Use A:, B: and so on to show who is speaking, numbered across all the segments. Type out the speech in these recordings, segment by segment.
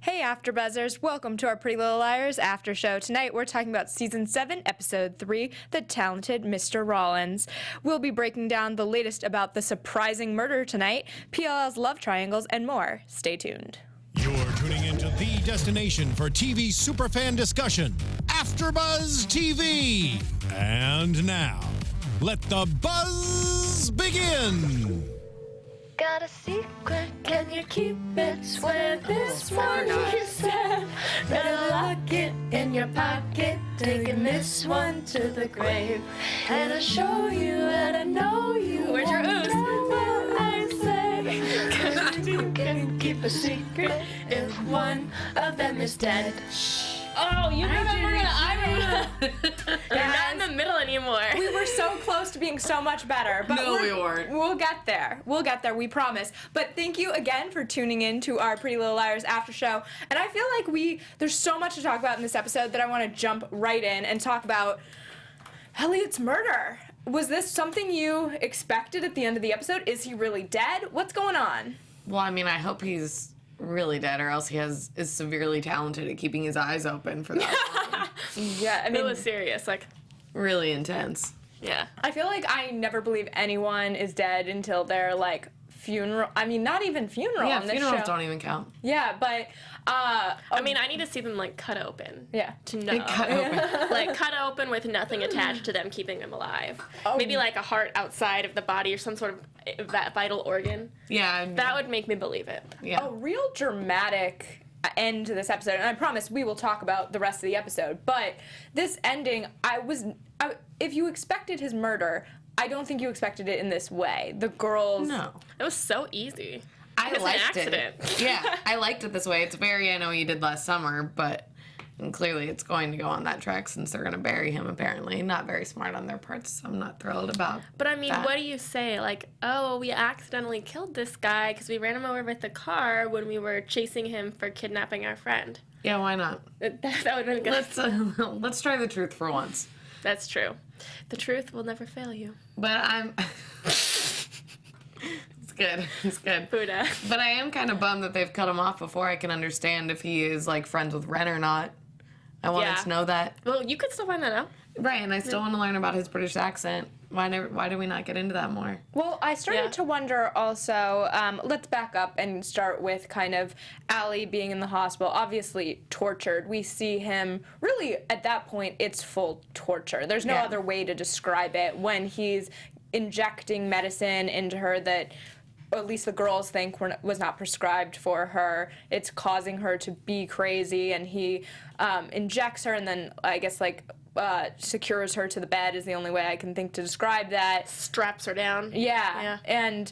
A: Hey AfterBuzzers, welcome to our Pretty Little Liars after show. Tonight we're talking about Season 7, Episode 3, The Talented Mr. Rollins. We'll be breaking down the latest about the surprising murder tonight, PLL's love triangles, and more. Stay tuned.
B: You're tuning into the destination for TV superfan discussion, AfterBuzz TV. And now, let the buzz begin.
C: Got a secret, can you keep it? Swear this one you said. Gotta lock it in your pocket, taking this one to the grave. And I show you and I know you.
D: Where's your ooze?
C: What I say. 'Cause you can keep a secret if one of them is dead.
D: Oh, you remember You're not in the middle anymore.
A: We were so close to being so much better, but
E: No, we weren't.
A: We'll get there. We'll get there, we promise. But thank you again for tuning in to our Pretty Little Liars after show. And I feel like there's so much to talk about in this episode that I want to jump right in and talk about Elliot's murder. Was this something you expected at the end of the episode? Is he really dead? What's going on?
E: Well, I mean, I hope he's really dead, or else he is severely talented at keeping his eyes open for that long.
A: Yeah, I mean,
D: It was serious, like,
E: Really intense.
D: yeah.
A: I feel like I never believe anyone is dead until their, like, funeral. I mean, not even funeral
E: Yeah,
A: on this
E: funerals
A: show.
E: don't even count.
A: Yeah, but,
D: I mean, I need to see them, like, cut open.
A: yeah.
D: To know.
E: Cut open.
D: Like, cut open with nothing attached to them, keeping them alive.
A: Oh.
D: Maybe, like, a heart outside of the body or some sort of vital organ.
E: Yeah.
D: That would make me believe it.
E: Yeah.
A: A real dramatic end to this episode, and I promise we will talk about the rest of the episode, but this ending, if you expected his murder, I don't think you expected it in this way. The girls...
E: No.
D: It was so easy.
E: I
D: It's an
E: liked
D: accident.
E: it. Yeah, I liked it this way. It's very, I know what you did last summer, but and clearly it's going to go on that track since they're going to bury him, apparently. Not very smart on their parts, so I'm not thrilled about
D: But I mean,
E: that.
D: what do you say? Like, oh, we accidentally killed this guy because we ran him over with the car when we were chasing him for kidnapping our friend.
E: Yeah, why not?
D: That would have been good.
E: Let's try the truth for once.
D: That's true. The truth will never fail you.
E: But I'm... It's good.
D: Buddha.
E: But I am kind of bummed that they've cut him off before I can understand if he is, like, friends with Ren or not. I wanted
D: Yeah.
E: to know that.
D: Well, you could still find that out.
E: Right, and I still want to learn about his British accent. Why do we not get into that more?
A: Well, I started
D: Yeah.
A: to wonder also, let's back up and start with kind of Allie being in the hospital, obviously tortured. We see him, really, at that point, it's full torture. There's no
E: Yeah.
A: other way to describe it when he's injecting medicine into her that, or at least the girls think was not prescribed for her. It's causing her to be crazy, and he injects her and then, I guess, like, secures her to the bed is the only way I can think to describe that.
D: Straps her down.
A: Yeah. And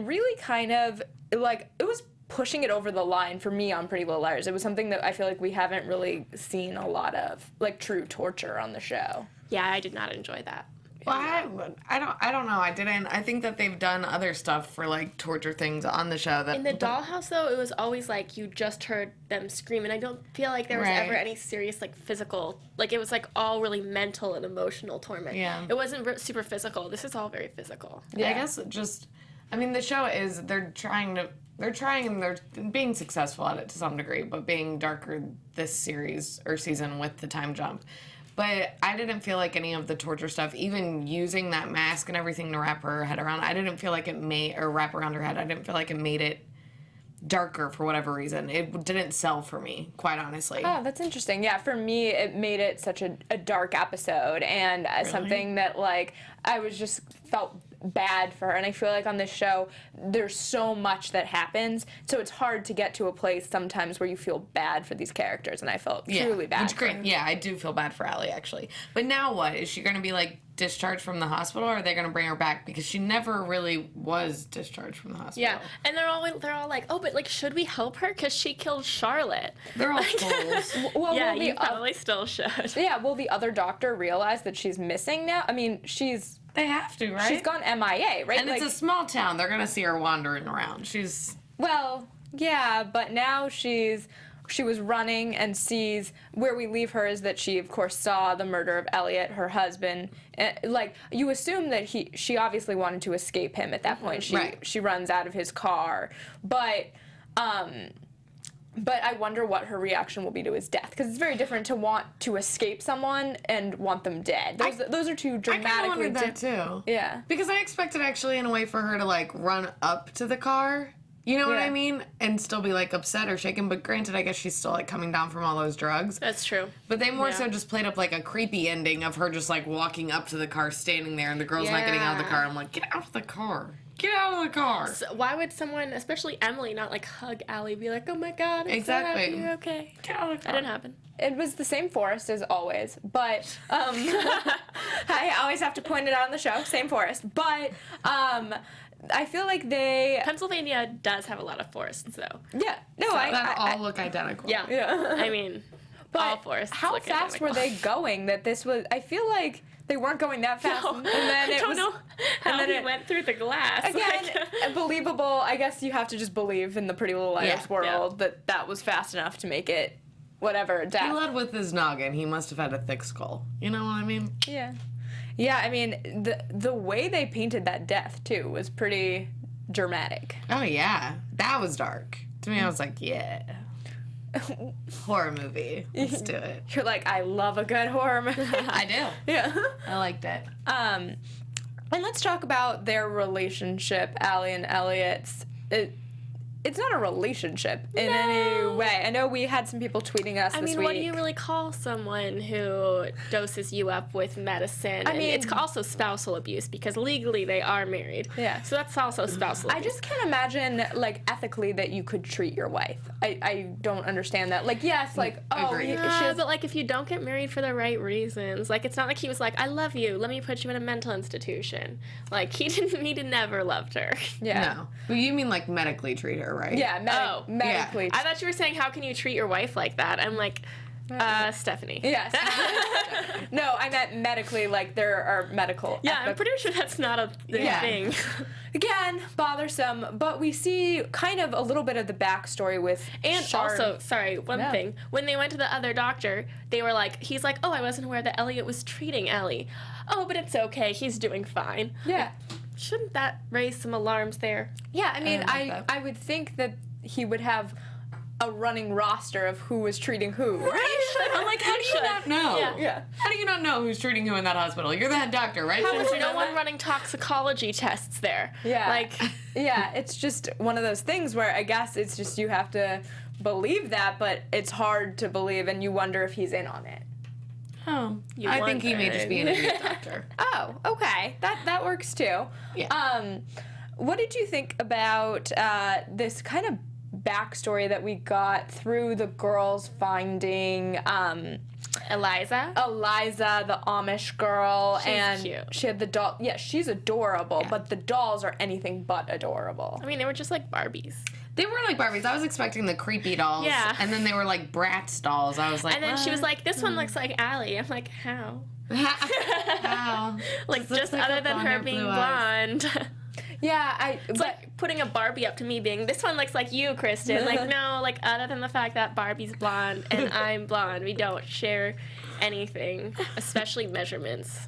A: really kind of, like, it was pushing it over the line for me on Pretty Little Liars. It was something that I feel like we haven't really seen a lot of, like, true torture on the show.
D: Yeah, I did not enjoy that.
E: Well, I don't know. I didn't. I think that they've done other stuff for, like, torture things on the show. That
D: In the dollhouse, though, it was always like you just heard them scream, and I don't feel like there was
E: Right.
D: ever any serious, like, physical. Like, it was, like, all really mental and emotional torment.
E: Yeah.
D: It wasn't super physical. This is all very physical.
E: I guess it just, I mean, the show is, they're trying and they're being successful at it to some degree, but being darker this series or season with the time jump. But I didn't feel like any of the torture stuff, even using that mask and everything to wrap her head around, I didn't feel like it made, or wrap around her head, I didn't feel like it made it darker for whatever reason. It didn't sell for me, quite honestly.
A: Oh, that's interesting. Yeah, for me, it made it such a dark episode, and something that, like, I was just felt bad for her. And I feel like on this show, there's so much that happens, so it's hard to get to a place sometimes where you feel bad for these characters, and I felt truly bad.
E: It's great. Yeah, I do feel bad for Allie, actually. But now what? Is she going to be, like, discharged from the hospital, or are they going to bring her back? Because she never really was discharged from the hospital.
D: Yeah, and they're all like, oh, but, like, should we help her? Because she killed Charlotte.
E: They're all fools.
A: Well,
D: Yeah,
A: will
D: you
A: the
D: probably still should.
A: yeah, will the other doctor realize that she's missing now? I mean, she's
E: They have to, right?
A: gone MIA, right?
E: And it's a small town. They're going to see her wandering around. She's...
A: Well, yeah, but now she was running and sees, where we leave her is that she, of course, saw the murder of Elliot, her husband. Like, you assume that she obviously wanted to escape him at that point.
E: Right.
A: She runs out of his car. But But I wonder what her reaction will be to his death, because it's very different to want to escape someone and want them dead. Those are two
E: I kind of
A: dramatically
E: wondered that too.
A: Yeah.
E: Because I expected actually in a way for her to like run up to the car. You know what I mean? And still be like upset or shaken. But granted, I guess she's still like coming down from all those drugs.
D: That's true.
E: But they more so just played up like a creepy ending of her just like walking up to the car, standing there, and the girl's not getting out of the car. I'm like, get out of the car. Get out of the car.
D: So why would someone, especially Emily, not like hug Allie, be like, oh my god, I'm
E: Exactly.
D: so happy you're okay.
E: Get out of the car.
D: That didn't happen.
A: It was the same forest as always, but I always have to point it out on the show, same forest. But I feel like
D: Pennsylvania does have a lot of forests, though.
A: yeah, no,
E: That
A: I
E: all look identical.
D: Yeah.
A: yeah.
D: I mean,
A: But
D: all forests
A: how
D: look
A: fast
D: identical.
A: were they going? That this was, I feel like they weren't going that fast.
D: No,
A: And then
D: I
A: it
D: don't
A: was,
D: know how
A: then
D: he
A: it-
D: went through the glass.
A: Again,
D: Like,
A: believable. I guess you have to just believe in the Pretty Little Liars
E: Yeah.
A: world that was fast enough to make it whatever
E: He
A: death.
E: led with his noggin. He must have had a thick skull. You know what I mean?
A: Yeah, yeah. I mean, the way they painted that death too was pretty dramatic.
E: Oh yeah, that was dark. To me, I was like, yeah, horror movie. Let's do it.
A: You're like, I love a good horror movie.
E: I do.
A: Yeah.
E: I liked it.
A: And let's talk about their relationship, Allie and Elliots. It's not a relationship in any way. I know we had some people tweeting us
D: I
A: this
D: mean,
A: week.
D: what do you really call someone who doses you up with medicine?
A: I
D: And
A: mean-
D: it's also spousal abuse because legally they are married.
A: Yeah.
D: So that's also spousal
A: I
D: abuse.
A: just can't imagine, like, ethically that you could treat your wife. I don't understand that. Like, yes, like, oh,
E: Agreed.
A: she's
D: But like if you don't get married for the right reasons, like it's not like he was like, I love you, let me put you in a mental institution. Like he never loved her.
A: yeah.
E: No, but you mean like medically treat her, right?
A: Yeah,
D: Oh,
A: medically.
D: I thought you were saying how can you treat your wife like that? I'm like, Stephanie.
A: Yes. No, I meant medically, like there are medical.
D: Yeah, I'm
A: ethics.
D: pretty sure that's not a
E: Yeah.
D: thing.
A: Again, bothersome, but we see kind of a little bit of the backstory with
D: And also, sorry, one
A: Yeah.
D: thing. When they went to the other doctor, they were like, he's like, oh, I wasn't aware that Elliot was treating Ellie. Oh, but it's okay. He's doing fine.
A: Yeah.
D: Shouldn't that raise some alarms there?
A: Yeah, I mean,
E: like that.
A: I would think that he would have a running roster of who was treating who. Right?
E: I'm like, how do you not know?
D: Yeah.
A: Yeah.
E: How do you not know who's treating who in that hospital? You're the head doctor, right? Shouldn't you
D: No
E: know
D: one
E: that?
D: running toxicology tests there.
A: Yeah.
D: Like,
A: Yeah, it's just one of those things where I guess it's just you have to believe that, but it's hard to believe, and you wonder if he's in on it.
E: Oh,
D: You
E: I think he may
D: wonder.
E: just be an idiot doctor.
A: Oh, okay. That works too.
E: Yeah.
A: What did you think about this kind of backstory that we got through the girls finding
D: Eliza.
A: Eliza, the Amish girl,
D: She's
A: and
D: cute.
A: she had the doll. Yeah, she's adorable,
D: Yeah.
A: but the dolls are anything but adorable.
D: I mean, they were just like Barbies.
E: They were like Barbies. I was expecting the creepy dolls.
D: Yeah.
E: And then they were like Bratz dolls. I was like,
D: And then she was
E: what?
D: like, this one looks like Allie. I'm like, how?
E: Wow.
D: Like,
E: This
D: just
E: looks like
D: other
E: a
D: than her
E: blonde-haired
D: being
E: blue eyes.
D: blonde.
A: Yeah,
D: It's like putting a Barbie up to me being, this one looks like you, Kristin. Like, no, like, other than the fact that Barbie's blonde and I'm blonde, we don't share anything, especially measurements.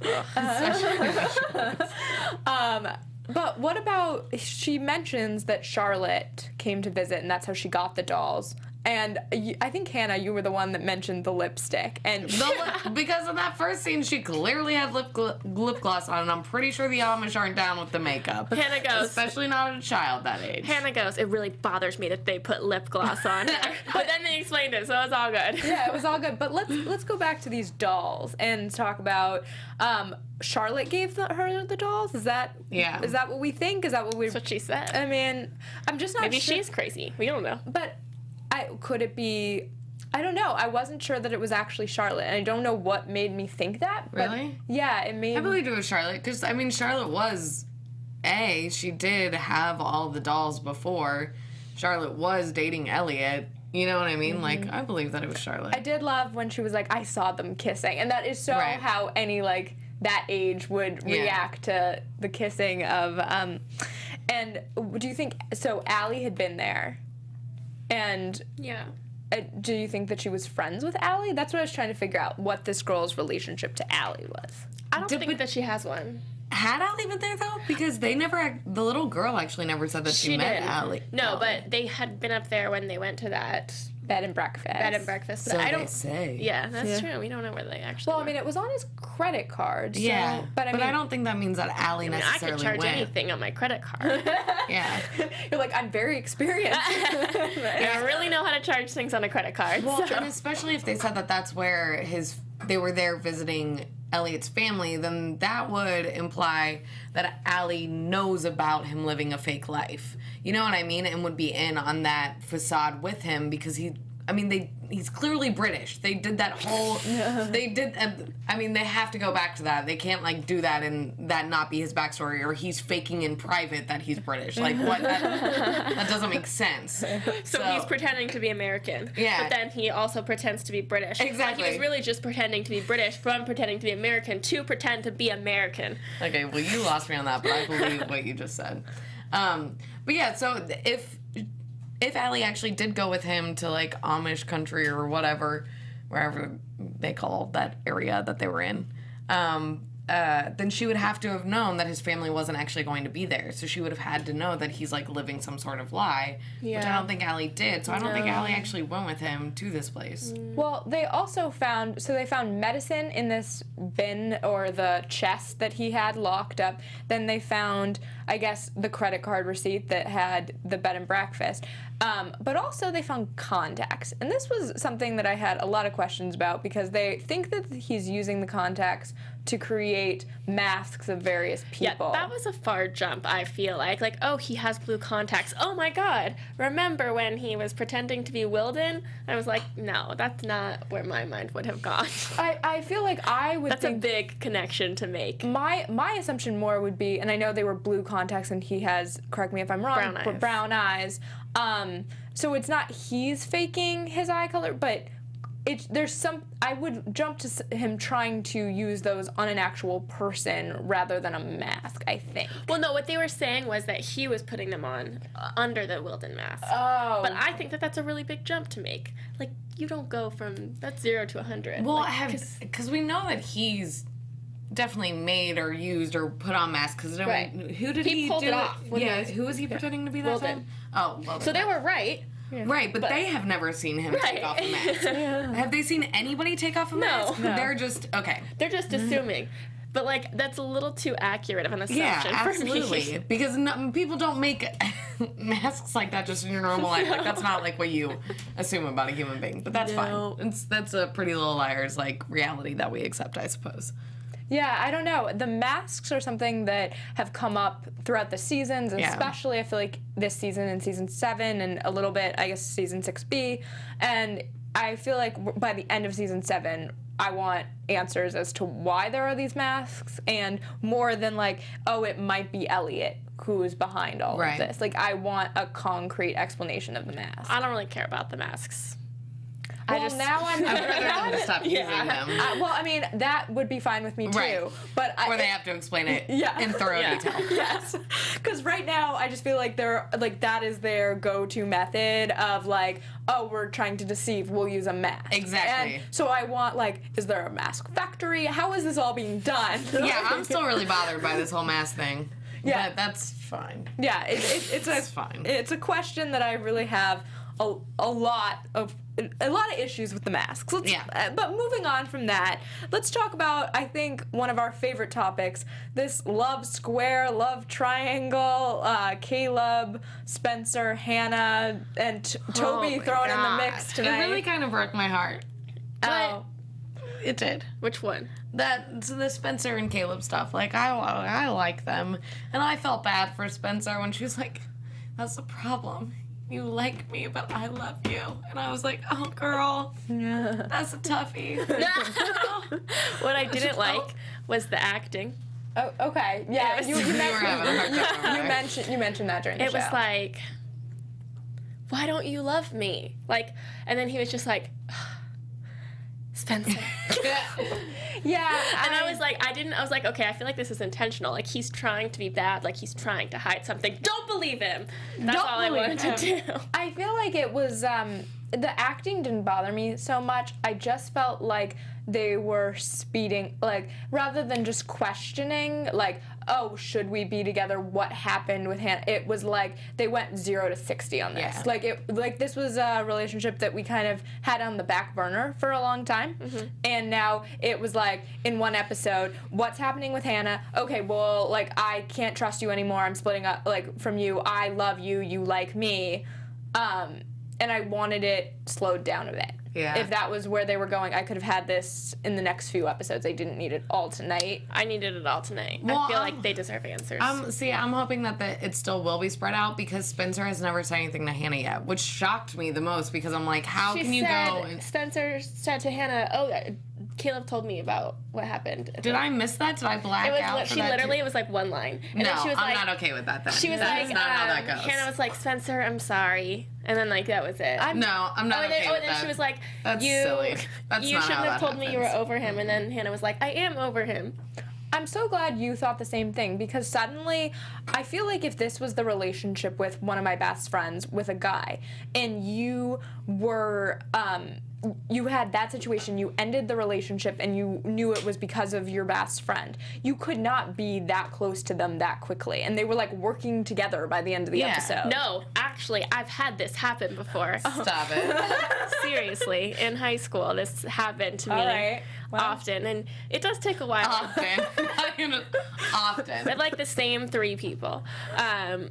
A: But what about, she mentions that Charlotte came to visit and that's how she got the dolls. And I think, Hannah, you were the one that mentioned the lipstick. And
E: Because in that first scene, she clearly had lip gloss on, and I'm pretty sure the Amish aren't down with the makeup.
D: Hannah goes,
E: Especially not a child that age.
D: Hannah goes, it really bothers me that they put lip gloss on her. But then they explained it, so it's all good.
A: yeah, it was all good. But let's go back to these dolls and talk about Charlotte gave her the dolls. Is that what we think? Is that what we?
D: That's what she said.
A: I mean, I'm just not
D: Maybe
A: sure.
D: she's crazy. We don't know.
A: But could it be? I don't know. I wasn't sure that it was actually Charlotte, and I don't know what made me think that. But
E: Really?
A: yeah, it made.
E: I believed it was Charlotte, because, I mean, Charlotte was, she did have all the dolls before. Charlotte was dating Elliot. You know what I mean? Like, I believe that it was Charlotte.
A: I did love when she was like, "I saw them kissing," and that is so
E: Right.
A: how any like that age would
E: Yeah.
A: react to the kissing of. And do you think so? Allie had been there, and
D: Yeah.
A: do you think that she was friends with Allie? That's what I was trying to figure out. What this girl's relationship to Allie was.
D: I don't think that she has one.
E: Had Allie been there, though? Because they never, the little girl actually never said that she met
D: did.
E: Allie.
D: No, but they had been up there when they went to that
A: bed and breakfast.
D: Bed and breakfast. But
E: So
D: I
E: they
D: don't
E: say.
D: Yeah, that's true. We don't know where they actually
A: Well, I
D: were.
A: mean, it was on his credit card. So,
E: Yeah,
A: but I mean,
E: don't think that means that Allie
D: I could
E: necessarily
D: charge
E: went.
D: anything on my credit card.
E: Yeah.
A: you're like, I'm very experienced.
D: I really know how to charge things on a credit card.
E: Well,
D: so.
E: and especially if they said that that's where they were there visiting Elliot's family, then that would imply that Allie knows about him living a fake life. You know what I mean? And would be in on that facade with him because he's clearly British. They did that whole, they have to go back to that. They can't like do that and that not be his backstory, or he's faking in private that he's British. Like what? That doesn't make sense.
D: So he's pretending to be American.
E: Yeah.
D: But then he also pretends to be British.
E: Exactly.
D: Like he was really just pretending to be British from pretending to be American to pretend to be American.
E: Okay, well, you lost me on that, but I believe what you just said. But yeah, so if Allie actually did go with him to like Amish country or whatever, wherever they call that area that they were in, then she would have to have known that his family wasn't actually going to be there. So she would have had to know that he's like living some sort of lie, which I don't think Allie did. So I don't think Allie actually went with him to this place.
A: Well, they also found medicine in this bin or the chest that he had locked up. Then they found, I guess, the credit card receipt that had the bed and breakfast. But also they found contacts. And this was something that I had a lot of questions about because they think that he's using the contacts to create masks of various people.
D: Yeah, that was a far jump, I feel like. Like, oh, he has blue contacts. Oh my god. Remember when he was pretending to be Wilden? I was like, no, that's not where my mind would have gone.
A: I feel like I would
D: That's a
A: think
D: big connection to make.
A: my assumption more would be, and I know they were blue contacts and he has, correct me if I'm wrong,
D: Brown eyes.
A: but brown eyes. So it's not he's faking his eye color, but I would jump to him trying to use those on an actual person rather than a mask, I think.
D: Well, no, what they were saying was that he was putting them on under the Wilden mask.
A: Oh.
D: But I think that that's a really big jump to make. Like, you don't go from, that's 0 to 100.
E: Well,
D: like,
E: because we know that he's definitely made or used or put on masks. Because
D: Right.
E: who did he
D: pulled
E: do
D: it off when he was-
E: who was he pretending to be that
D: Wilden.
E: time? Oh, well.
D: So they were right.
E: Right, but they have never seen him take off a mask. Have they seen anybody take off a mask?
D: No.
E: They're just, okay.
D: They're just assuming. But, like, that's a little too accurate of an assumption
E: Yeah,
D: for
E: absolutely.
D: me.
E: Because people don't make masks like that just in your normal life. Like, that's not like what you assume about a human being. But that's
D: No.
E: fine. That's a Pretty Little Liars like reality that we accept, I suppose.
A: Yeah, I don't know. The masks are something that have come up throughout the seasons, and
E: Yeah.
A: especially I feel like this season and season 7 and a little bit, I guess, season 6B. And I feel like by the end of season 7, I want answers as to why there are these masks, and more than like, oh, it might be Elliot who is behind all
E: Right.
A: of this. Like, I want a concrete explanation of the mask.
D: I don't really care about the masks.
A: Well, now I'm.
E: I'd rather them just stop using them.
A: Well, I mean, that would be fine with me too.
E: Right.
A: But
E: Or they have to explain it
A: Yeah.
E: in thorough
D: Yeah.
E: detail.
A: Yes, because right now I just feel like that is their go-to method of like, oh, we're trying to deceive, we'll use a mask.
E: Exactly.
A: And so I want like, is there a mask factory? How is this all being done?
E: Yeah, I'm still really bothered by this whole mask thing.
A: Yeah.
E: But that's fine.
A: Yeah, it's
E: fine.
A: It's a question that I really have a lot of issues with the masks. But moving on from that, let's talk about, I think, one of our favorite topics, this love square, love triangle, Caleb, Spencer, Hannah, and Toby
E: my
A: thrown in the
E: God.
A: mix tonight.
E: It really kind of broke my heart.
A: Oh.
E: It did.
D: Which one?
E: The Spencer and Caleb stuff. Like, I like them. And I felt bad for Spencer when she was like, that's the problem. You like me, but I love you. And I was like, oh, girl, that's a toughie.
D: What I didn't like was the acting.
A: Oh, okay. Yeah,
D: It was-
A: you
E: We were having a hard time over there.
A: you mentioned that during the
D: It
A: show.
D: was like, why don't you love me? Like, and then he was just like, Spencer.
A: yeah,
D: And I was like, okay, I feel like this is intentional. Like, he's trying to be bad. Like, he's trying to hide something. Don't believe him. That's
A: Don't
D: all I
A: believe
D: wanted to do.
A: I feel like it was, the acting didn't bother me so much. I just felt like they were speeding, like, rather than just questioning, like, oh, should we be together? What happened with Hannah? It was like they went 0 to 60 on this.
E: Yeah.
A: This was a relationship that we kind of had on the back burner for a long time, and now it was like in one episode, what's happening with Hannah? Okay, well, like I can't trust you anymore. I'm splitting up like from you. I love you. You like me, and I wanted it slowed down a bit.
E: Yeah.
A: If that was where they were going, I could have had this in the next few episodes. I didn't need it all tonight.
D: I needed it all tonight.
E: Well,
D: I feel like they deserve answers.
E: I'm hoping that it still will be spread out because Spencer has never said anything to Hannah yet, which shocked me the most because I'm like, how can you go? And
D: Spencer said to Hannah, "Oh, Caleb told me about what happened."
E: did I miss that? Did I black out?
D: It was like one line. And
E: no,
D: then she was
E: I'm
D: like,
E: not okay with that. Then
D: she was
E: that
D: like,
E: is not how that goes.
D: Hannah was like, "Spencer, I'm sorry," and then like that was it.
E: I'm not okay with
D: then
E: that.
D: she was like,
E: That's
D: "You,
E: silly. That's
D: you
E: not
D: shouldn't
E: how
D: have
E: that
D: told me you were
E: happens.
D: over him." And then Hannah was like, "I am over him."
A: I'm so glad you thought the same thing because suddenly I feel like if this was the relationship with one of my best friends with a guy and you were you had that situation, you ended the relationship and you knew it was because of your best friend, you could not be that close to them that quickly, and they were like working together by the end of the episode.
D: No, actually, I've had this happen before.
E: Stop it.
D: Seriously, in high school, this happened to me
A: All right. Well.
D: often, and it does take a while.
E: Often.
D: With like the same 3 people, and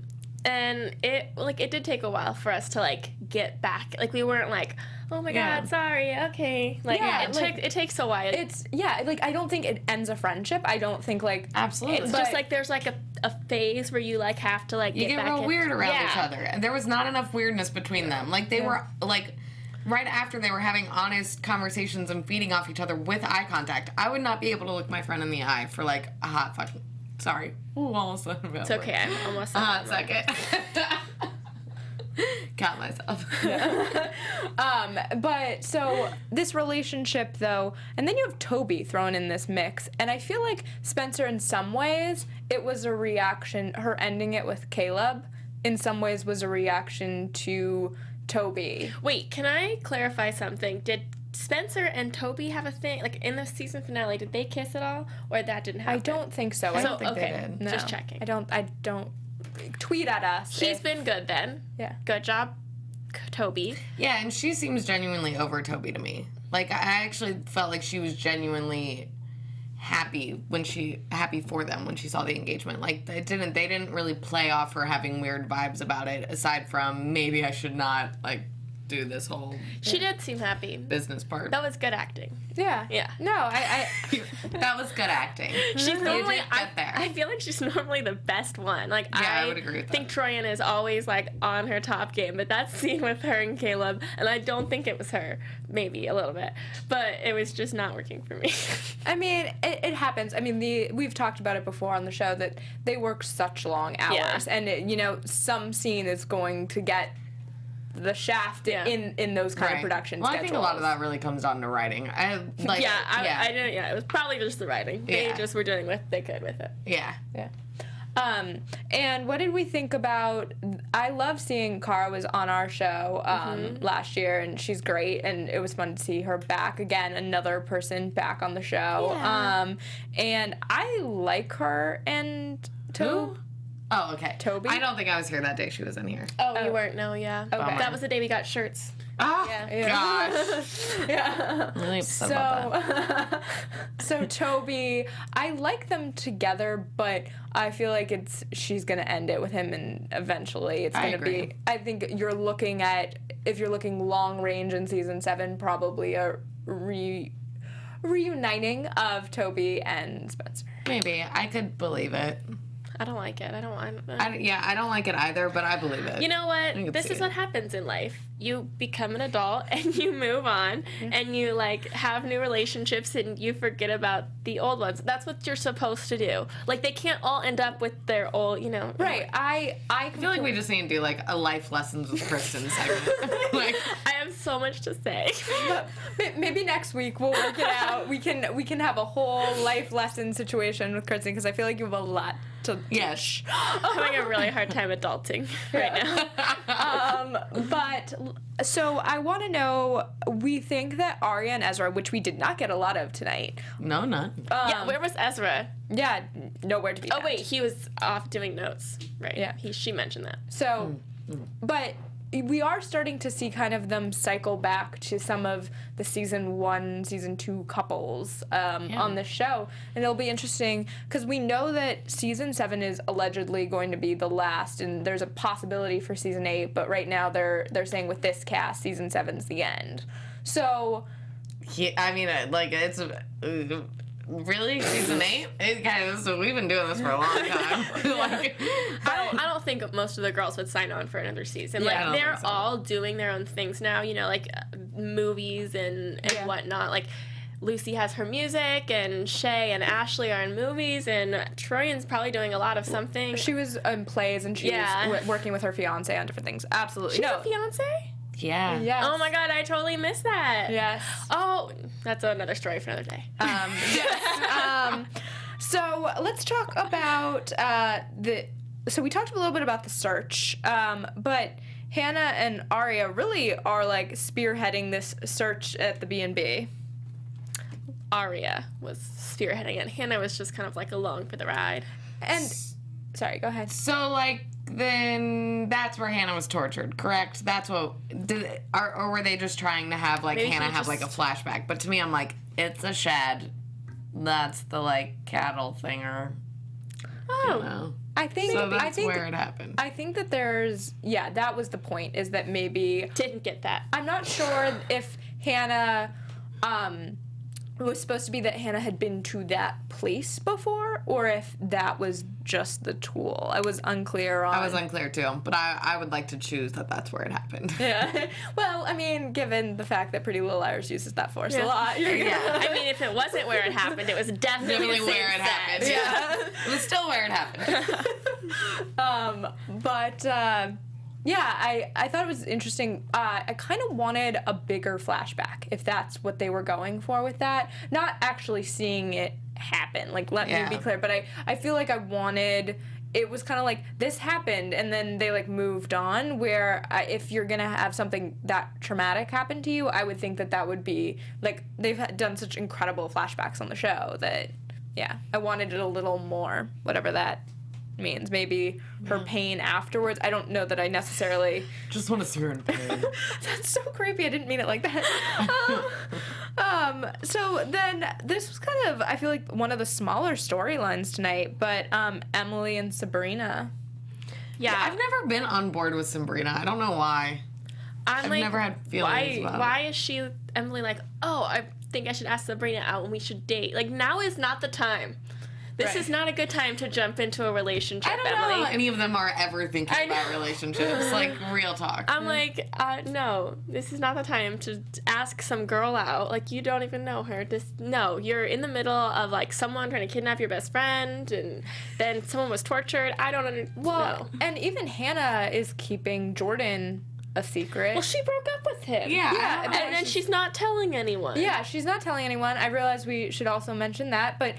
D: it did take a while for us to like get back. Like we weren't like, oh my god, sorry, okay. Like it takes a while.
A: Like I don't think it ends a friendship. I don't think like
E: Absolutely.
D: It's just like there's like a phase where you like have to like
E: You get
D: back
E: real
D: in.
E: weird around each other. And there was not enough weirdness between them. Like they were like right after they were having honest conversations and feeding off each other with eye contact. I would not be able to look my friend in the eye for like a hot fucking sorry. Ooh, almost said it.
D: It's okay. I'm almost
E: a hot second. Got myself.
A: But so this relationship though, and then you have Toby thrown in this mix, and I feel like Spencer in some ways it was a reaction, her ending it with Caleb in some ways was a reaction to Toby.
D: Wait, can I clarify something? Did Spencer and Toby have a thing? Like in the season finale, did they kiss at all, or that didn't happen?
A: I don't think so. I don't think
D: okay,
A: they did. No.
D: Just checking.
A: I don't. Tweet at us.
D: He's been good then.
A: Yeah.
D: Good job, Toby.
E: Yeah, and she seems genuinely over Toby to me. Like I actually felt like she was genuinely happy for them when she saw the engagement. Like they didn't really play off her having weird vibes about it, aside from maybe I should not like do this whole
D: She did seem happy.
E: business part.
D: That was good acting.
A: Yeah.
D: Yeah.
A: No, I
E: That was good acting.
D: She's normally
E: get there.
D: I feel like she's normally the best one. Like
E: I would agree with
D: think
E: that.
D: Troyan is always like on her top game, but that scene with her and Caleb, and I don't think it was her, maybe a little bit, but it was just not working for me.
A: I mean, it happens. I mean, we've talked about it before on the show that they work such long hours, and some scene is going to get the shaft in those kind of production
E: Well,
A: schedules.
E: I think a lot of that really comes down to writing. I didn't.
D: It was probably just the writing. They just were doing what they could with it.
E: Yeah.
A: Yeah. And what did we think about? I love seeing Cara was on our show last year, and she's great, and it was fun to see her back again, another person back on the show.
D: Yeah.
A: And I like her and
E: Who? Oh, okay.
A: Toby?
E: I don't think I was here that day she was in here.
D: Oh, you weren't? No, yeah.
A: Okay.
D: That was the day we got shirts.
E: Oh,
A: Yeah.
E: gosh.
A: Yeah.
E: I'm really upset about that.
A: So Toby, I like them together, but I feel like she's gonna end it with him, and eventually it's
E: I
A: gonna
E: agree.
A: be. I think if you're looking long range in season 7, probably a reuniting of Toby and Spencer.
E: Maybe. I could believe it.
D: I don't like it. I don't.
E: I don't like it either, but I believe it.
D: You know
E: I
D: what?
E: can
D: This
E: see
D: is
E: it.
D: what happens in life. You become an adult and you move on and you like have new relationships and you forget about the old ones. That's what you're supposed to do. Like they can't all end up with their old,
A: Right. I
E: feel like we just need to do like a life lessons with Kristin segment. Like,
D: I have so much to say.
A: Maybe next week we'll work it out. We can have a whole life lesson situation with Kristin because I feel like you have a lot to
E: Yes.
D: Having a really hard time adulting right now.
A: But so I want to know, we think that Aria and Ezra, which we did not get a lot of tonight.
E: No, none.
D: Yeah, where was Ezra?
A: Yeah, nowhere to be
D: Oh
A: found.
D: wait, he was off doing notes, right?
A: Yeah.
D: She mentioned that.
A: So, but we are starting to see kind of them cycle back to some of the season 1, season 2 couples on the show. And it'll be interesting because we know that season 7 is allegedly going to be the last, and there's a possibility for season 8, but right now they're saying with this cast, season 7's the end. So...
E: Yeah, I mean, like, it's... really? Season 8? Guys, we've been doing this for a long time. Like,
D: I don't think most of the girls would sign on for another season.
E: Yeah, I
D: Like
E: don't
D: they're
E: think so.
D: all doing their own things now, you know, like movies and whatnot. Like Lucy has her music, and Shay and Ashley are in movies, and Troyan's probably doing a lot of something.
A: She was in plays, and she's working with her fiance on different things. Absolutely.
D: She's a fiance?
E: yeah.
A: Yes.
D: Oh my god, I totally missed that.
A: Yes.
D: Oh, that's another story for another day.
A: Yes. So let's talk about So we talked a little bit about the search, but Hanna and Aria really are like spearheading this search at the B&B.
D: Aria was spearheading it. Hannah was just kind of like along for the ride.
A: And sorry, go ahead.
E: So, like, then that's where Hannah was tortured, correct? That's what... Or were they just trying to have, like,
D: Maybe
E: Hannah
D: he
E: have, like, a flashback? But to me, I'm like, it's a shed. That's the, like, cattle thinger.
D: Oh.
E: You know?
A: I think
E: So that's
A: I think
E: where it happened.
A: I think that there's that was the point, is that maybe
D: Didn't get that.
A: I'm not sure if Hannah it was supposed to be that Hannah had been to that place before, or if that was just the tool. I was unclear on.
E: I was unclear, too. But I would like to choose that that's where it happened.
A: Yeah. Well, I mean, given the fact that Pretty Little Liars uses that force a lot.
D: I mean, if it wasn't where it happened, it was definitely
E: Definitely
D: the
E: where
D: same
E: it happened.
D: set.
E: Yeah. It was still where it happened.
A: I thought it was interesting. I kind of wanted a bigger flashback, if that's what they were going for with that. Not actually seeing it happen, like, let me be clear, but I feel like I wanted... It was kind of like, this happened, and then they, like, moved on, where if you're going to have something that traumatic happen to you, I would think that that would be... Like, they've done such incredible flashbacks on the show that, I wanted it a little more, whatever that means. Maybe her pain afterwards. I don't know that I necessarily...
E: Just want to see her in pain.
A: That's so creepy. I didn't mean it like that. So then this was kind of, I feel like, one of the smaller storylines tonight, but Emily and Sabrina.
D: Yeah.
E: I've never been on board with Sabrina. I don't know why. I've
D: like,
E: never had feelings about
D: why
E: it.
D: is she, Emily, like, oh, I think I should ask Sabrina out and we should date? Like, now is not the time. This
A: Right.
D: is not a good time to jump into a relationship,
E: I don't
D: Emily.
E: know how any of them are ever thinking about relationships. Like, real talk.
D: I'm like, no, this is not the time to ask some girl out. Like, you don't even know her. No, you're in the middle of, like, someone trying to kidnap your best friend, and then someone was tortured. I don't understand.
A: Well, and even Hannah is keeping Jordan a secret.
D: Well, she broke up with him.
E: Yeah.
D: And then she's not telling anyone.
A: Yeah, she's not telling anyone. I realize we should also mention that, but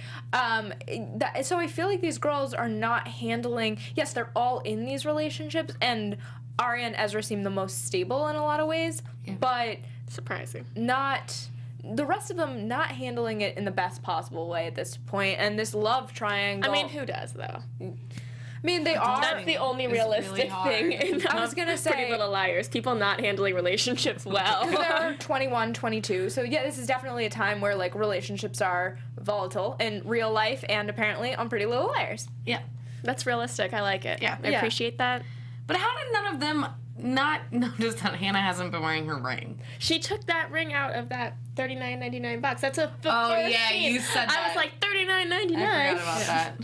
A: so I feel like these girls are not handling. Yes, they're all in these relationships, and Aria and Ezra seem the most stable in a lot of ways, but
D: Surprising.
A: not the rest of them not handling it in the best possible way at this point. And this love triangle.
D: I mean, who does, though?
A: I mean, they are.
D: That's the only
E: It's
D: realistic
E: really hard.
D: thing in
A: I was gonna say-
D: Pretty Little Liars. People not handling relationships well.
A: They're 21, 22. So yeah, this is definitely a time where, like, relationships are volatile in real life and apparently on Pretty Little Liars.
E: Yeah.
D: That's realistic. I like it.
E: Yeah.
D: I appreciate that.
E: But how did none of them not notice that Hannah hasn't been wearing her ring?
D: She took that ring out of that $39.99 box. That's a the
E: Oh,
D: first
E: yeah,
D: scene.
E: you said
D: I
E: that.
D: was like, $39.99.
E: I forgot about that.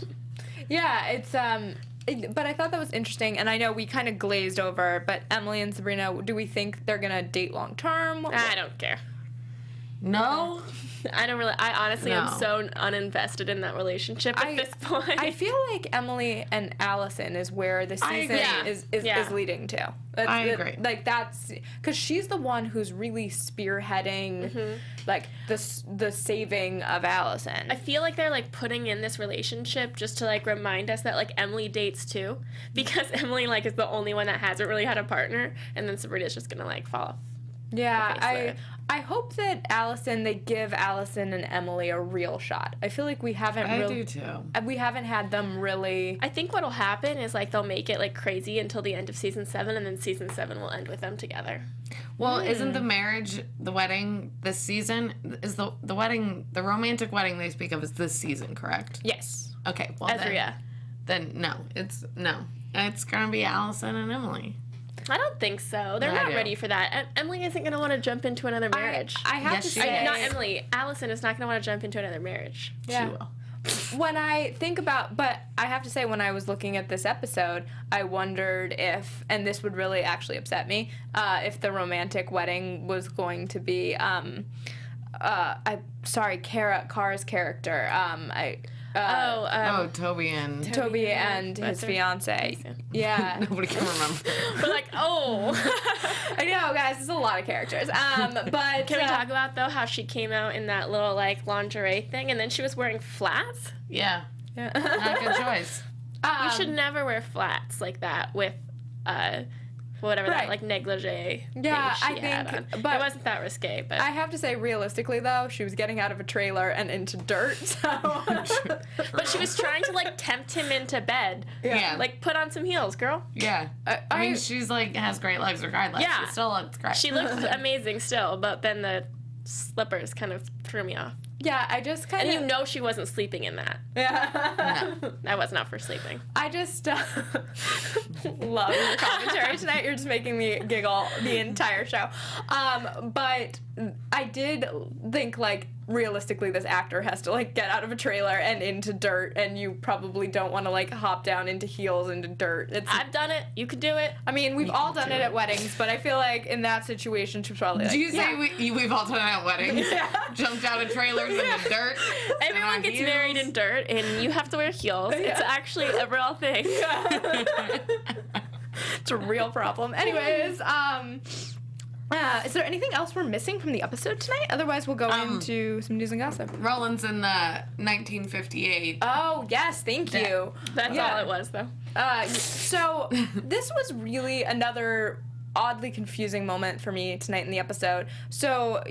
A: Yeah, it's but I thought that was interesting, and I know we kind of glazed over, but Emily and Sabrina, do we think they're gonna date long term?
D: I don't care.
E: No?
D: I honestly am
E: No.
D: so uninvested in that relationship at this point.
A: I feel like Emily and Allison is where the season
D: agree.
A: is leading to.
E: I agree.
A: Like that's because she's the one who's really spearheading like the saving of Allison.
D: I feel like they're like putting in this relationship just to like remind us that like Emily dates too, because Emily like is the only one that hasn't really had a partner, and then Sabrina's just gonna like fall off.
A: Yeah,
D: the face there.
A: I hope that they give Allison and Emily a real shot. I feel like we haven't
E: I do too.
A: we haven't had them really.
D: I think what'll happen is like they'll make it like crazy until the end of season 7, and then season 7 will end with them together.
E: Well, isn't the marriage, the wedding this season? Is the wedding, the romantic wedding they speak of is this season, correct?
A: Yes.
E: Okay, well
D: Ezra.
E: then no. It's going to be Allison and Emily.
D: I don't think so. They're
E: I
D: not
E: do.
D: ready for that. Emily isn't going to want to jump into another marriage.
A: I have
E: Yes,
A: to
E: she
A: say,
E: is.
D: Not Emily. Allison is not going to want to jump into another marriage.
A: Yeah.
E: She will.
A: When I think about, but I have to say, when I was looking at this episode, I wondered if, and this would really actually upset me, if the romantic wedding was going to be, Cara's character,
E: Toby and
A: Toby and his
D: her?
A: fiance. Yeah.
E: nobody can remember.
D: We're like, oh.
A: I know, guys, there's a lot of characters. But
D: Can we talk about, though, how she came out in that little, like, lingerie thing, and then she was wearing flats?
E: Yeah, not a good choice.
D: You should never wear flats like that with, whatever
A: Right.
D: that, like, negligee
A: Yeah,
D: thing she
A: I
D: had
A: think-
D: on.
A: but-
D: It wasn't that risque, but...
A: I have to say, realistically, though, she was getting out of a trailer and into dirt, so...
D: But she was trying to, like, tempt him into bed.
E: Yeah.
D: Like, put on some heels, girl.
E: Yeah. I mean, she's like, has great legs regardless.
D: Yeah.
E: She still looks great.
D: She looked amazing still, but then the slippers kind of threw me off.
A: Yeah, I just kind
D: And
A: of...
D: you know she wasn't sleeping in that.
A: Yeah.
D: That was not for sleeping.
A: I just love your commentary tonight. You're just making me giggle the entire show. But I did think, like, realistically, this actor has to, like, get out of a trailer and into dirt, and you probably don't want to, like, hop down into heels into dirt.
D: I've done it. You could do it.
A: I mean, we've all done it at weddings, but I feel like in that situation, she's probably like,
E: Do you say we've all done it at weddings? Jumped out of trailers in the dirt?
D: Everyone gets married in dirt, and you have to wear heels. It's actually a real thing.
A: it's a real problem. Anyways, is there anything else we're missing from the episode tonight? Otherwise, we'll go into some news and gossip.
E: Rollins in the 1958.
A: Oh, yes, thank you.
D: That's
A: Yeah.
D: all it was, though.
A: So, this was really another oddly confusing moment for me tonight in the episode. So,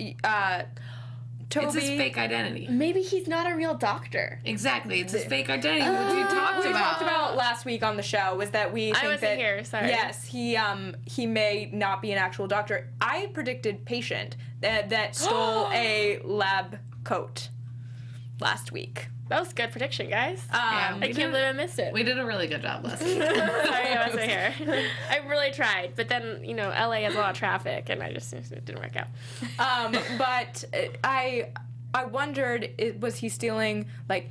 A: Toby...
E: It's his fake identity.
D: Maybe he's not a real doctor.
E: Exactly, it's his fake identity, which we talked
A: we
E: about.
A: talked about last week on the show was that we think
D: wasn't
A: that
D: here, sorry.
A: yes, he may not be an actual doctor. I predicted patient that stole a lab coat last week.
D: That was a good prediction, guys.
E: Yeah,
D: I can't believe I missed it.
E: We did a really good job last week.
D: Sorry I wasn't here. I really tried, but then, you know, LA has a lot of traffic, and it didn't work out.
A: But I wondered, was he stealing like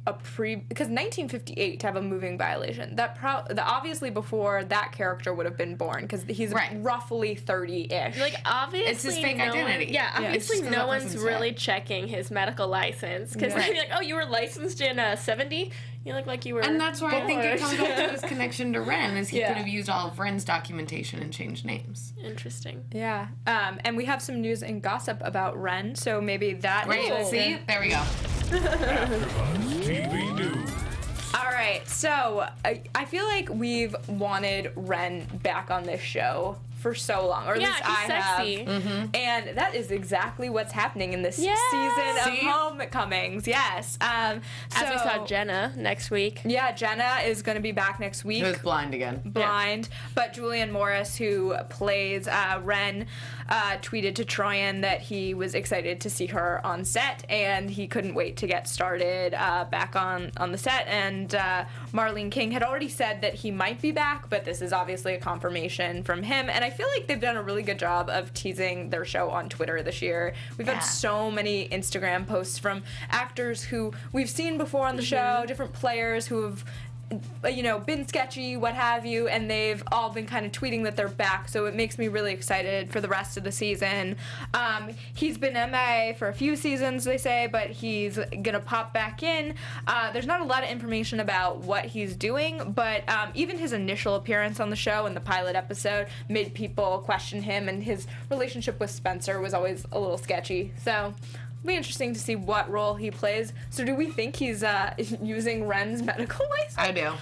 A: because 1958 to have a moving violation that obviously before that character would have been born because he's roughly 30-ish.
D: Like, obviously,
E: It's his fake identity.
D: Yeah, obviously,
E: It's just 'cause
D: no
E: that
D: one's
E: person's
D: really
E: fake.
D: checking his medical license because
A: Right.
D: they'd be like, "Oh, you were licensed in 70? You look like you were."
E: And that's why I think it
D: born."
E: comes back to his connection to Ren, is he
A: Yeah.
E: could have used all of Ren's documentation and changed names.
D: Interesting.
A: Yeah, and we have some news and gossip about Ren, so maybe that
E: Wait,
A: is
E: see? There we go.
B: AfterBuzz TV News.
A: All right, so I feel like we've wanted Ren back on this show for so long, or at
D: Yeah,
A: least
D: he's
A: I
D: sexy.
A: have. And that is exactly what's happening in this
D: Yeah.
A: season of
E: See?
A: Homecomings. Yes.
D: As we saw Jenna next week.
A: Yeah, Jenna is going to be back next week.
E: He was blind again.
A: Blind, but Julian Morris, who plays Ren, tweeted to Troyan that he was excited to see her on set and he couldn't wait to get started back on the set. And Marlene King had already said that he might be back, but this is obviously a confirmation from him. And I feel like they've done a really good job of teasing their show on Twitter this year. We've had so many Instagram posts from actors who we've seen before on the show, different players who have been sketchy, what have you, and they've all been kind of tweeting that they're back, so it makes me really excited for the rest of the season. He's been MIA for a few seasons, they say, but he's gonna pop back in. There's not a lot of information about what he's doing, but even his initial appearance on the show in the pilot episode made people question him, and his relationship with Spencer was always a little sketchy, so it'll be interesting to see what role he plays. So do we think he's using Ren's medical license?
E: I do.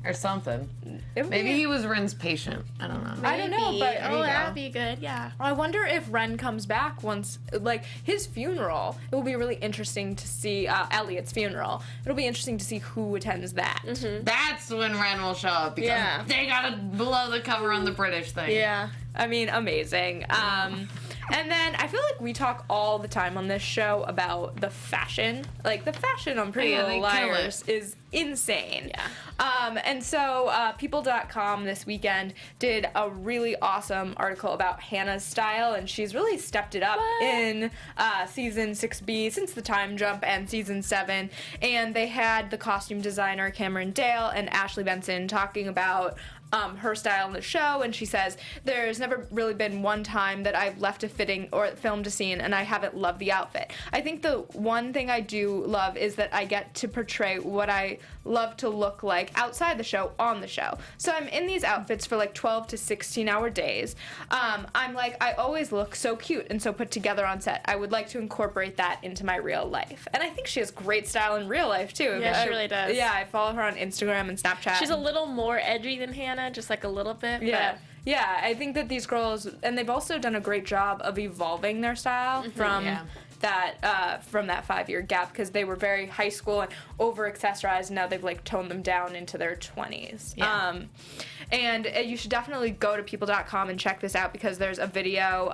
E: Or something. Maybe he was Ren's patient. I don't know.
A: I don't know, but
D: that'd be good. Yeah.
A: I wonder if Ren comes back once, like, his funeral. It will be really interesting to see Elliot's funeral. It'll be interesting to see who attends that.
D: Mm-hmm.
E: That's when Ren will show up because they gotta blow the cover on the British thing.
A: Yeah. I mean, amazing. And then I feel like we talk all the time on this show about the fashion. Like, the fashion on Pretty Little Liars is insane.
D: Yeah.
A: And so People.com this weekend did a really awesome article about Hannah's style, and she's really stepped it up in season 6B since the time jump and season 7. And they had the costume designer Cameron Dale and Ashley Benson talking about her style in the show, and she says, there's never really been one time that I've left a fitting or filmed a scene and I haven't loved the outfit. I think the one thing I do love is that I get to portray what I love to look like outside the show on the show. So I'm in these outfits for like 12 to 16 hour days. I'm like, I always look so cute and so put together on set. I would like to incorporate that into my real life. And I think she has great style in real life too.
D: Yeah, she really does.
A: Yeah, I follow her on Instagram and Snapchat.
D: She's a little more edgy than Hannah, just like a little bit.
A: Yeah.
D: But
A: Yeah, I think that these girls, and they've also done a great job of evolving their style from that 5-year gap, because they were very high school and over accessorized, and now they've like toned them down into their 20s.
E: Yeah.
A: And you should definitely go to people.com and check this out, because there's a video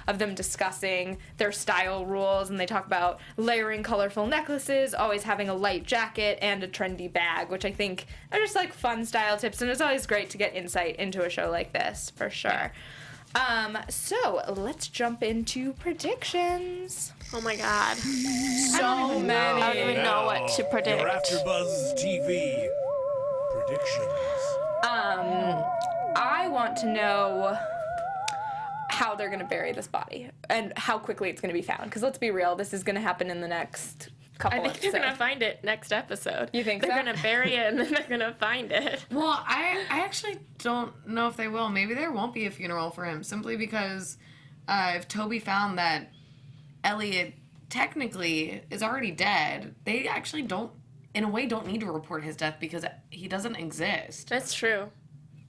A: of them discussing their style rules, and they talk about layering colorful necklaces, always having a light jacket, and a trendy bag, which I think are just like fun style tips, and it's always great to get insight into a show like this, for sure. So let's jump into predictions.
D: oh my god,
A: So many.
D: I don't even know what to predict.
B: Your AfterBuzz TV predictions.
A: I want to know how they're going to bury this body and how quickly it's going to be found. Because let's be real, this is going to happen in the next couple
D: I think
A: episodes.
D: they're gonna find it next episode.
A: You think
D: they're
A: so?
D: gonna bury it and then they're gonna find it?
E: Well, I actually don't know if they will. Maybe there won't be a funeral for him, simply because if Toby found that Elliot technically is already dead, they actually don't, in a way, don't need to report his death because he doesn't exist.
D: That's true.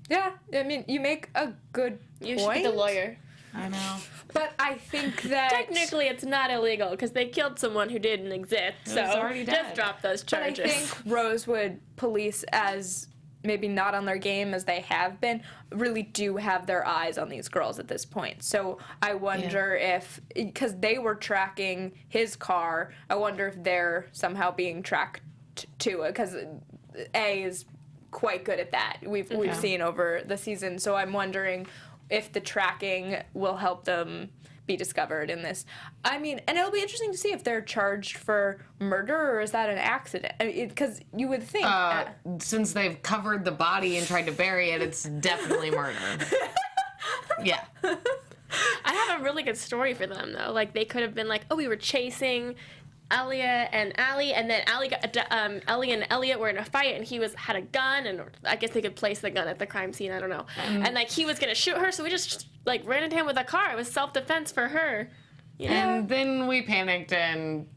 A: Yeah, I mean, you make a good
D: You
A: point.
D: should be the lawyer.
E: I know.
A: But I think that...
D: Technically, it's not illegal because they killed someone who didn't exist. So
E: already dead.
D: just drop those
A: But I
D: charges.
A: think Rosewood police, as maybe not on their game as they have been, really do have their eyes on these girls at this point. So I wonder if, because they were tracking his car, I wonder if they're somehow being tracked too, because A is quite good at that. We've seen over the season. So I'm wondering if the tracking will help them be discovered in this. I mean, and it'll be interesting to see if they're charged for murder or is that an accident? Because you would think...
E: Since they've covered the body and tried to bury it, it's definitely murder. Yeah.
D: I have a really good story for them, though. Like, they could have been like, oh, we were chasing Elia and Allie, and then Ellie and Elliot were in a fight, and he had a gun, and I guess they could place the gun at the crime scene, I don't know. And, like, he was gonna shoot her, so we just, like, ran into him with a car. It was self-defense for her. You know?
E: And then we panicked and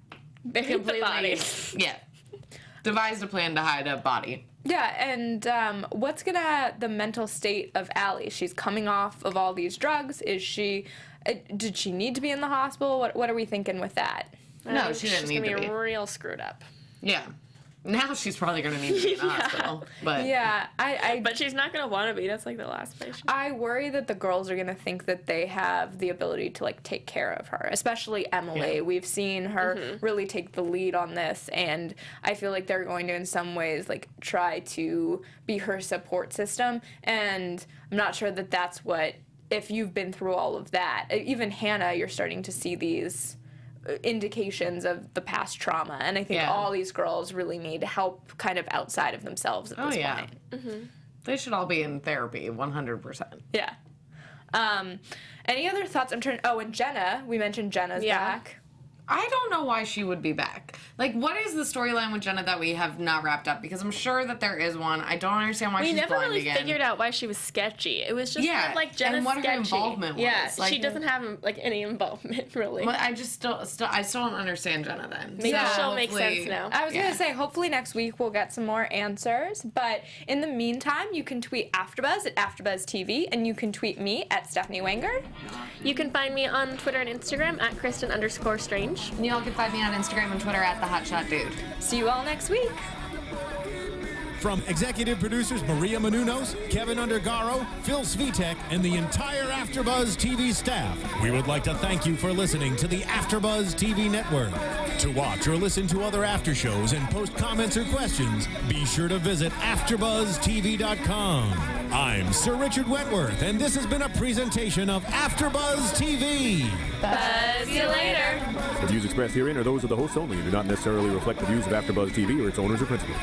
D: Buried the body.
E: devised a plan to hide a body.
A: Yeah, and what's the mental state of Allie? She's coming off of all these drugs. Is she... did she need to be in the hospital? What are we thinking with that?
E: No, she didn't need to be.
D: Real screwed up.
E: Yeah. Now she's probably going to need to be in the hospital. But
A: Yeah,
D: But she's not gonna want to be. That's like the last place.
A: I worry that the girls are going to think that they have the ability to, like, take care of her, especially Emily.
E: Yeah.
A: We've seen her really take the lead on this, and I feel like they're going to, in some ways, like, try to be her support system, and I'm not sure that that's what, if you've been through all of that, even Hannah, you're starting to see these indications of the past trauma. And I think
E: Yeah.
A: all these girls really need help kind of outside of themselves at this point.
E: They should all be in therapy, 100%.
A: Yeah. Any other thoughts? And Jenna, we mentioned Jenna's back.
E: I don't know why she would be back. Like, what is the storyline with Jenna that we have not wrapped up? Because I'm sure that there is one. I don't understand why she's
D: We never
E: blind
D: really
E: again.
D: figured out why she was sketchy. It was just kind of like Jenna's
E: and what
D: sketchy.
E: her involvement was.
D: Yeah,
E: Like,
D: she doesn't have like any involvement really.
E: But I just still don't understand Jenna then.
D: Maybe
E: So
D: she'll make
E: hopefully-
D: sense now.
A: I was going to say, hopefully next week we'll get some more answers. But in the meantime, you can tweet AFTERBUZZ at AFTERBUZZ TV, and you can tweet me at Stephanie Wenger.
D: You can find me on Twitter and Instagram at Kristin_Strange.
E: And y'all can find me on Instagram and Twitter at @TheHotShotDude.
A: See you all next week.
B: From executive producers Maria Menounos, Kevin Undergaro, Phil Svitek, and the entire AfterBuzz TV staff, we would like to thank you for listening to the AfterBuzz TV network. To watch or listen to other after shows and post comments or questions, be sure to visit AfterBuzzTV.com. I'm Sir Richard Wentworth, and this has been a presentation of AfterBuzz TV.
A: Buzz you later.
F: The views expressed herein are those of the hosts only and do not necessarily reflect the views of AfterBuzz TV or its owners or principals.